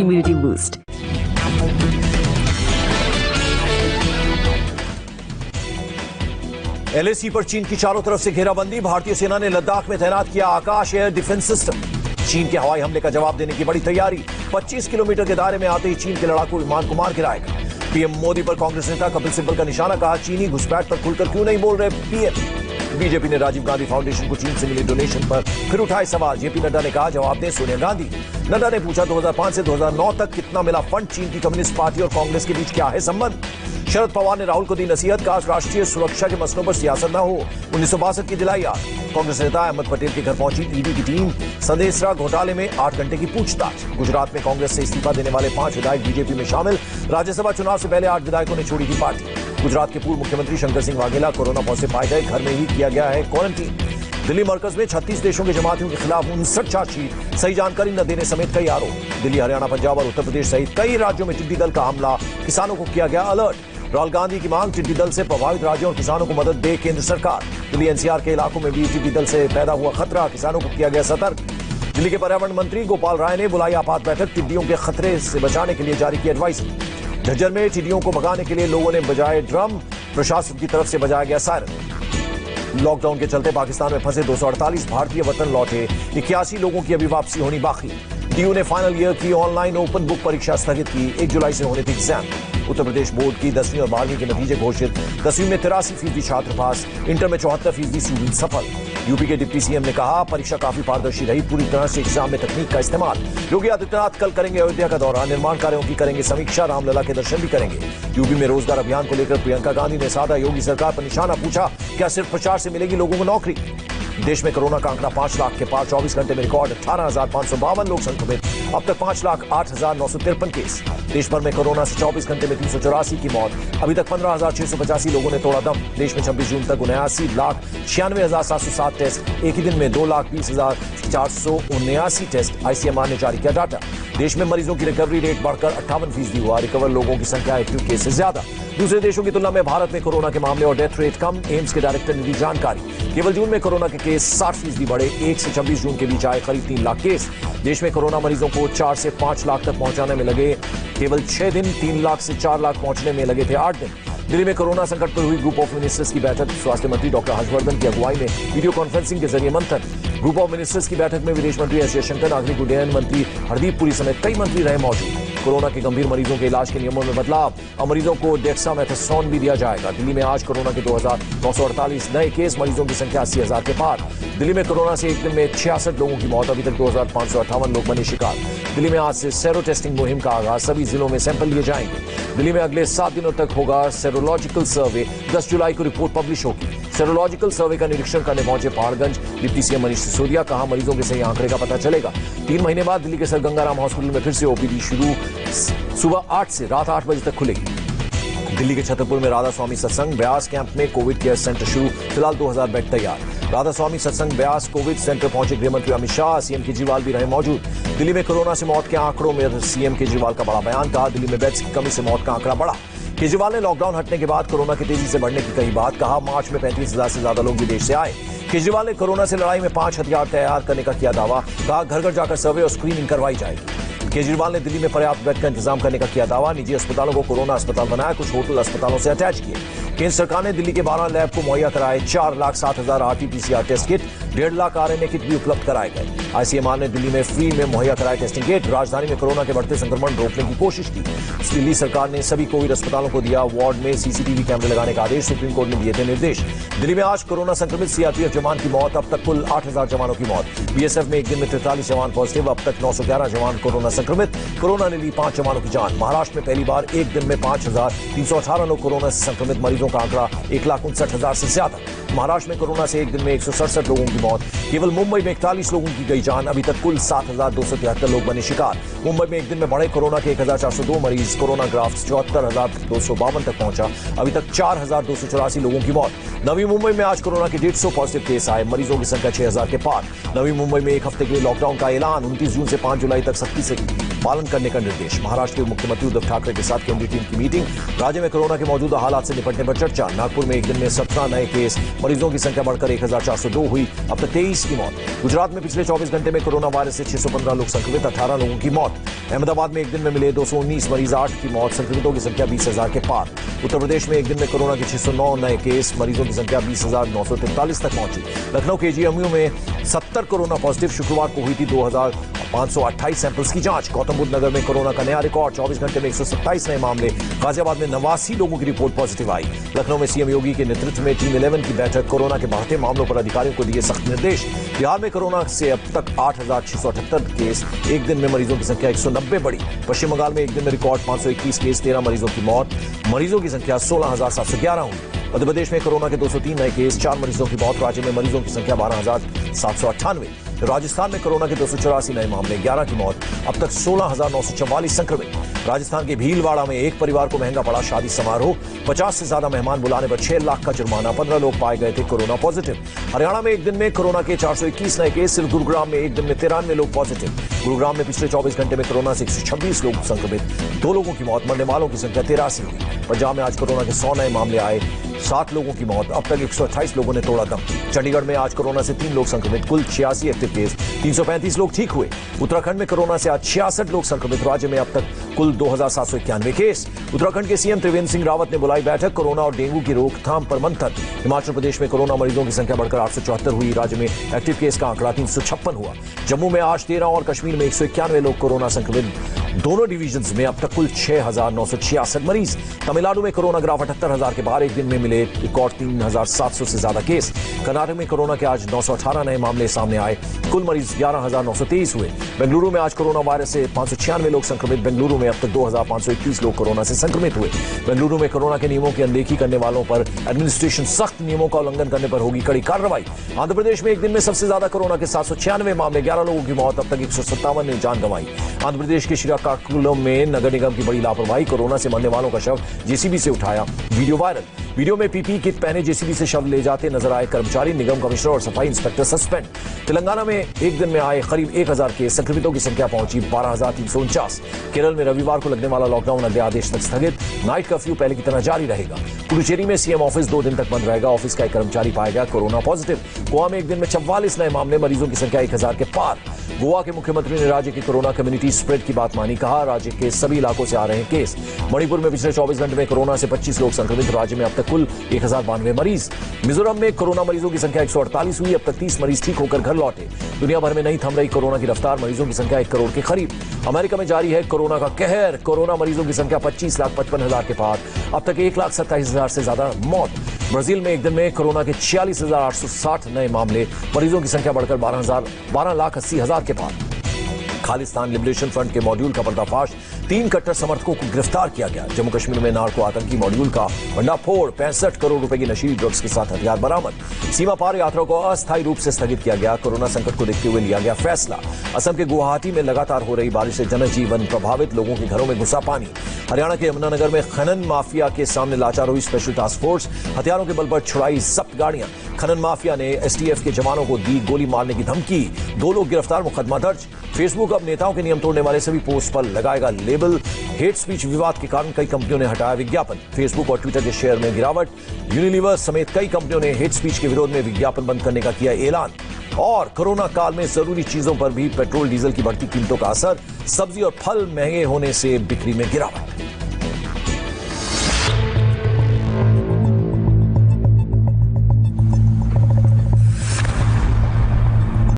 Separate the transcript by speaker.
Speaker 1: Immunity boost.
Speaker 2: LAC पर चीन की चारों तरफ से घेराबंदी। भारतीय सेना ने लद्दाख में तैनात किया आकाश एयर डिफेंस सिस्टम। चीन के हवाई हमले का जवाब देने की बड़ी तैयारी। 25 किलोमीटर के दायरे में आते ही चीन के लड़ाकू विमान को मार गिराएगा। पीएम मोदी पर कांग्रेस नेता कपिल सिब्बल का निशाना। कहा, चीनी घुसपैठ पर खुलकर क्यों नहीं बोल रहे पीएम। बीजेपी ने राजीव गांधी फाउंडेशन को चीन से मिले डोनेशन पर फिर उठाए सवाल। जेपी नड्डा ने कहा, जवाब दें सोनिया गांधी। नड्डा ने पूछा, 2005 से 2009 तक कितना मिला फंड। चीन की कम्युनिस्ट पार्टी और कांग्रेस के बीच क्या है संबंध। शरद पवार ने राहुल को दी नसीहत। कहा, राष्ट्रीय सुरक्षा के मसलों पर सियासत न हो। 1962 की दिलाई याद। कांग्रेस नेता अहमद पटेल के घर पहुंची ईडी की टीम। संदेशरा घोटाले में 8 घंटे की पूछताछ। गुजरात में कांग्रेस से इस्तीफा देने वाले 5 विधायक बीजेपी में शामिल। राज्यसभा चुनाव से पहले 8 विधायकों ने छोड़ी थी पार्टी। गुजरात के पूर्व मुख्यमंत्री शंकर सिंह वाघेला कोरोना पॉजिटिव पाए गए। घर में ही किया गया है क्वारंटीन। दिल्ली मरकज में 36 देशों के जमातियों के खिलाफ 59 चार्जशीट। सही जानकारी न देने समेत कई आरोप। दिल्ली, हरियाणा, पंजाब और उत्तर प्रदेश सहित कई राज्यों में टिड्डी दल का हमला। किसानों को किया गया अलर्ट। राहुल गांधी की मांग, टिड्डी दल से प्रभावित राज्यों और किसानों को मदद दे केंद्र सरकार। दिल्ली एनसीआर के इलाकों में भी टिड्डी दल से पैदा हुआ खतरा। किसानों को किया गया सतर्क। दिल्ली के पर्यावरण मंत्री गोपाल राय ने बुलाई आपात बैठक। टिड्डियों के खतरे से बचाने के लिए जारी की एडवाइजरी। झज्जर में टिड्डियों को भगाने के लिए लोगों ने बजाए ड्रम। प्रशासन की तरफ से बजाया गया सायरन। लॉकडाउन के चलते पाकिस्तान में फंसे 248 भारतीय वतन लौटे। 81 लोगों की अभी वापसी होनी बाकी। डीयू ने फाइनल ईयर की ऑनलाइन ओपन बुक परीक्षा स्थगित की। 1 जुलाई से होने थी एग्जाम। उत्तर प्रदेश बोर्ड की 10वीं और 12वीं के नतीजे घोषित। 10वीं में 83% छात्र पास। इंटर में 74% स्टूडेंट सफल। यूपी के डिप्टी सीएम ने कहा, परीक्षा काफी पारदर्शी रही। पूरी तरह से एग्जाम में तकनीक का इस्तेमाल। योगी आदित्यनाथ कल करेंगे अयोध्या का दौरा। निर्माण कार्यों की करेंगे समीक्षा। रामलला के दर्शन भी करेंगे। यूपी में रोजगार अभियान को लेकर प्रियंका गांधी ने साधा योगी सरकार पर निशाना। पूछा, क्या सिर्फ प्रचार से मिलेगी लोगों को नौकरी। देश में कोरोना का आंकड़ा 5 लाख के पार। 24 घंटे में रिकॉर्ड 18,552 लोग संक्रमित। अब तक 5,08,953 केस। देश भर में कोरोना से 24 घंटे में 384 की मौत। अभी तक 15,685 लोगों ने तोड़ा दम। देश में 26 जून तक 79,96,707 टेस्ट। एक ही दिन में 2,20,479 टेस्ट। आईसीएमआर ने जारी किया डाटा। देश में मरीजों की रिकवरी रेट बढ़कर 58% हुआ। रिकवर लोगों की संख्या एक्टिव केस से ज्यादा। दूसरे देशों की तुलना में भारत में कोरोना के मामले और डेथ रेट कम। एम्स के डायरेक्टर ने दी जानकारी। केवल जून में कोरोना के केस 60% बढ़े। 1 से 26 जून के बीच आए करीब 3 लाख केस। देश में कोरोना मरीजों को 4 से 5 लाख तक पहुंचाने में लगे केवल 6 दिन। 3 लाख से 4 लाख पहुंचने में लगे थे 8 दिन। दिल्ली में कोरोना संकट पर हुई ग्रुप ऑफ मिनिस्टर्स की बैठक। स्वास्थ्य मंत्री डॉक्टर हर्षवर्धन की अगुवाई में वीडियो कॉन्फ्रेंसिंग के जरिए मंथन। ग्रुप ऑफ मिनिस्टर्स की बैठक में विदेश मंत्री एस जयशंकर, नागरिक उड्डयन मंत्री हरदीप पुरी समेत कई मंत्री रहे मौजूद। कोरोना के गंभीर मरीजों के इलाज के नियमों में बदलाव। अब मरीजों को डेक्सामेथासोन भी दिया जाएगा। दिल्ली में आज कोरोना के 2,948 नए केस। मरीजों की संख्या 80,000 के पार। दिल्ली में कोरोना से एक दिन में 66 लोगों की मौत। अभी तक 2,558 लोग बने शिकार। दिल्ली में आज से सेरो टेस्टिंग मुहिम का आगाज। सभी जिलों में सैंपल लिए जाएंगे। दिल्ली में अगले 7 दिनों तक होगा सेरोलॉजिकल सर्वे। 10 जुलाई को रिपोर्ट पब्लिश होगी। सेरोलॉजिकल सर्वे का निरीक्षण करने पहुंचे पहाड़गंज डिप्टी सीएम मनीष सिसोदिया। कहा, मरीजों के सही आंकड़े का पता चलेगा। 3 महीने बाद दिल्ली के सर गंगाराम हॉस्पिटल में फिर से ओपीडी शुरू। सुबह 8 से रात 8 बजे तक खुलेगी। दिल्ली के छतरपुर में राधा स्वामी सत्संग ब्यास कैंप में कोविड केयर सेंटर शुरू। फिलहाल 2000 बेड तैयार। राधा स्वामी सत्संग ब्यास कोविड सेंटर पहुंचे गृह मंत्री अमित शाह। सीएम केजरीवाल भी रहे मौजूद। दिल्ली में कोरोना से मौत के आंकड़ों में सीएम केजरीवाल का बड़ा बयान। कहा, दिल्ली में बेड्स की कमी से मौत का आंकड़ा बढ़ा। केजरीवाल ने लॉकडाउन हटने के बाद कोरोना की तेजी से बढ़ने की कही बात। कहा, मार्च में 35,000 से ज्यादा लोग विदेश से आए। केजरीवाल ने कोरोना से लड़ाई में 5 हथियार तैयार करने का किया दावा। कहा, घर घर जाकर सर्वे और स्क्रीनिंग करवाई जाएगी। केजरीवाल ने दिल्ली में पर्याप्त बेड का इंतजाम करने का किया दावा। निजी अस्पतालों को कोरोना अस्पताल बनाया। कुछ होटल अस्पतालों से अटैच किए। केंद्र सरकार ने दिल्ली के 12 लैब को मुहैया कराए 4,07,000 RT-PCR test kit. 1.5 lakh RNA kit भी उपलब्ध कराए गए। आईसीएमआर ने दिल्ली में फ्री में मुहैया कराए टेस्टिंग किट। राजधानी में कोरोना के बढ़ते संक्रमण रोकने की कोशिश की। दिल्ली सरकार ने सभी कोविड अस्पतालों को दिया वार्ड में सीसीटीवी कैमरे लगाने का आदेश। सुप्रीम कोर्ट ने दिए थे निर्देश। दिल्ली में आज कोरोना संक्रमित सीआरपीएफ जवान की मौत। अब तक कुल 8,000 जवानों की मौत। बीएसएफ में एक दिन में 43 जवान पॉजिटिव। अब तक 911 जवान कोरोना संक्रमित। कोरोना ने ली 5 जवानों की जान। महाराष्ट्र में पहली बार एक दिन में 5,318 लोग कोरोना से संक्रमित। मरीजों का आंकड़ा 1,59,000 से ज्यादा। महाराष्ट्र में कोरोना से एक दिन में 167 लोगों की मौत। केवल मुंबई में 41 लोगों की गई जान। अभी तक कुल 7,273 लोग बने शिकार। मुंबई में एक दिन में बढ़े कोरोना के 1,402 मरीज। कोरोना ग्राफ 74,252 तक पहुंचा। अभी तक 4,284 लोगों की मौत। नवी मुंबई में आज कोरोना के 150 पॉजिटिव केस आए। मरीजों की संख्या 6,000 के पार। नवी मुंबई में एक हफ्ते के लिए लॉकडाउन का ऐलान। 29 जून से 5 जुलाई तक सख्ती से पालन करने का निर्देश। महाराष्ट्र के मुख्यमंत्री उद्धव ठाकरे के साथ केंद्रीय टीम की मीटिंग। राज्य में कोरोना के मौजूदा हालात से निपटने पर चर्चा। नागपुर में एक दिन में 17 नए केस, मरीजों की संख्या बढ़कर 1402 हुई, अब तक 23 की मौत। गुजरात में पिछले 24 घंटे में कोरोना वायरस से 615 लोग संक्रमित, 18 लोगों की मौत। अहमदाबाद में एक दिन में मिले 219 मरीज, 8 की मौत, संक्रमितों की संख्या 20,000 के पार। उत्तर प्रदेश में एक दिन में कोरोना के 609 नए केस, मरीजों की संख्या 20,943 तक पहुंची। लखनऊ के जीएमयू में 70 कोरोना पॉजिटिव, शुक्रवार को हुई थी 2,528 सैंपल्स की जांच। गौतम बुद्ध नगर में कोरोना का नया रिकॉर्ड, 24 घंटे में 127 नए मामले। गाजियाबाद में 89 लोगों की रिपोर्ट पॉजिटिव आई। लखनऊ में सीएम योगी के नेतृत्व में टीम 11 की बैठक। कोरोना के बढ़ते मामलों पर अधिकारियों को दिए सख्त निर्देश। बिहार में कोरोना से अब तक 8,678 केस, एक दिन में मरीजों की संख्या 190 बढ़ी। पश्चिम बंगाल में एक दिन में रिकॉर्ड 521 केस, 13 मरीजों की मौत, मरीजों की संख्या 16,711 हुई। मध्य प्रदेश में कोरोना के 203 नए केस, 4 मरीजों की मौत। राज्य में मरीजों की संख्या 12,798। राजस्थान में कोरोना के 284 नए मामले, 11 की मौत, अब तक 16,944 संक्रमित। राजस्थान के भीलवाड़ा में एक परिवार को महंगा पड़ा शादी समारोह, 50 से ज्यादा मेहमान बुलाने पर 6 लाख का जुर्माना, 15 लोग पाए गए थे कोरोना पॉजिटिव। हरियाणा में एक दिन में कोरोना के 421 नए केस, सिर्फ गुरुग्राम में एक दिन में 93 लोग पॉजिटिव। गुरुग्राम में पिछले 24 घंटे में कोरोना से 126 लोग संक्रमित, 2 लोगों की मौत, मरने वालों की संख्या 83 हुई। पंजाब में आज कोरोना के 100 नए मामले आए, 7 लोगों की मौत, अब तक 128 लोगों ने तोड़ा दम। चंडीगढ़ में आज कोरोना से 3 लोग संक्रमित, कुल 86 एक्टिव केस, 335 लोग ठीक हुए। उत्तराखंड में कोरोना से आज 66 लोग संक्रमित, राज्य में अब तक कुल 2,791 केस। उत्तराखंड के सीएम त्रिवेंद्र सिंह रावत ने बुलाई बैठक, कोरोना और डेंगू की रोकथाम पर मंथन। हिमाचल प्रदेश में कोरोना मरीजों की संख्या बढ़कर 874 हुई, राज्य में एक्टिव केस का आंकड़ा 356 हुआ। जम्मू में आज 13 और कश्मीर में 191 लोग कोरोना संक्रमित, दोनों डिवीजन में अब तक कुल 6,966 मरीज। तमिलनाडु में कोरोना ग्राफ 78,000 के बाहर, एक दिन में मिले रिकॉर्ड 3,700 से ज्यादा केस। कर्नाटक में कोरोना के आज 918 नए मामले सामने आए, कुल मरीज 11,923 हुए। बेंगलुरु में आज कोरोना वायरस से 596 लोग संक्रमित, बेंगलुरु में अब तक 2,531 लोग कोरोना से संक्रमित हुए। बेंगलुरु में कोरोना के नियमों की अनदेखी करने वालों पर एडमिनिस्ट्रेशन सख्त नियमों का उल्लंघन करने पर होगी कड़ी कार्रवाई। आंध्र प्रदेश में एक दिन में सबसे ज्यादा कोरोना के 796 मामले, 11 लोगों की मौत, अब तक 157 ने जान गंवाई। आंध्र प्रदेश के श्रीकाकुलम में नगर निगम की बड़ी लापरवाही, कोरोना से मरने वालों का शव जेसीबी से उठाया, वीडियो वायरल। वीडियो में पीपीई किट पहने जेसीबी से शव ले जाते नजर आए कर्मचारी, निगम कमिश्नर और सफाई इंस्पेक्टर सस्पेंड। तेलंगाना में एक दिन में आए करीब 1,000 केस, संक्रमितों की संख्या पहुंची 12,349। केरल में रविवार को लगने वाला लॉकडाउन अगले आदेश तक स्थगित, नाइट कर्फ्यू पहले की तरह जारी रहेगा। पुडुचेरी में सीएम ऑफिस 2 दिन तक बंद रहेगा, ऑफिस का एक कर्मचारी पाया गया कोरोना पॉजिटिव। गोवा में एक दिन में 44 नए मामले, मरीजों की संख्या 1,000 के पार। गोवा के मुख्यमंत्री ने राज्य की कोरोना कम्युनिटी स्प्रेड की बात मानी, कहा राज्य के सभी इलाकों से आ रहे हैं केस। मणिपुर में पिछले 24 घंटे में कोरोना से 25 लोग संक्रमित, राज्य में अब तक कुल 1,092 मरीज। मिजोरम में कोरोना मरीजों की संख्या 148 हुई, अब तक 30 मरीज ठीक होकर घर लौटे। दुनिया भर में नहीं थम रही कोरोना की रफ्तार, मरीजों की संख्या 1 करोड़ के करीब। अमेरिका में जारी है कोरोना का कहर, कोरोना मरीजों की संख्या 25,55,000 के पार, अब तक 1,27,000 से ज्यादा मौत। ब्राजील में एक दिन में कोरोना के 46,860 नए मामले, मरीजों की संख्या बढ़कर 12,80,000 के पार। खालिस्तान लिबरेशन फ्रंट के मॉड्यूल का पर्दाफाश, 3 कट्टर समर्थकों को गिरफ्तार किया गया। जम्मू कश्मीर में नार्को आतंकी मॉड्यूल का भंडाफोड़, 65 करोड़ रुपए की नशीली ड्रग्स के साथ हथियार बरामद। सीमा पार यात्रा को अस्थायी रूप से स्थगित किया गया, कोरोना संकट को देखते हुए लिया गया फैसला। असम के गुवाहाटी में लगातार हो रही बारिश से जनजीवन प्रभावित, लोगों के घरों में घुसा पानी। हरियाणा के यमुनानगर में खनन माफिया के सामने लाचार हुई स्पेशल टास्क फोर्स, हथियारों के बल पर छुड़ाई जब्त गाड़ियां। खनन माफिया ने एसटीएफ के जवानों को दी गोली मारने की धमकी, 2 लोग गिरफ्तार, मुकदमा दर्ज। फेसबुक अब नेताओं के नियम तोड़ने वाले सभी पोस्ट पर लगाएगा लेबल। हेट स्पीच विवाद के कारण कई कंपनियों ने हटाया विज्ञापन, फेसबुक और ट्विटर के शेयर में गिरावट। यूनिलीवर समेत कई कंपनियों ने हेट स्पीच के विरोध में विज्ञापन बंद करने का किया ऐलान। और कोरोना काल में जरूरी चीजों पर भी पेट्रोल डीजल की बढ़ती कीमतों का असर, सब्जी और फल महंगे होने से बिक्री में गिरावट।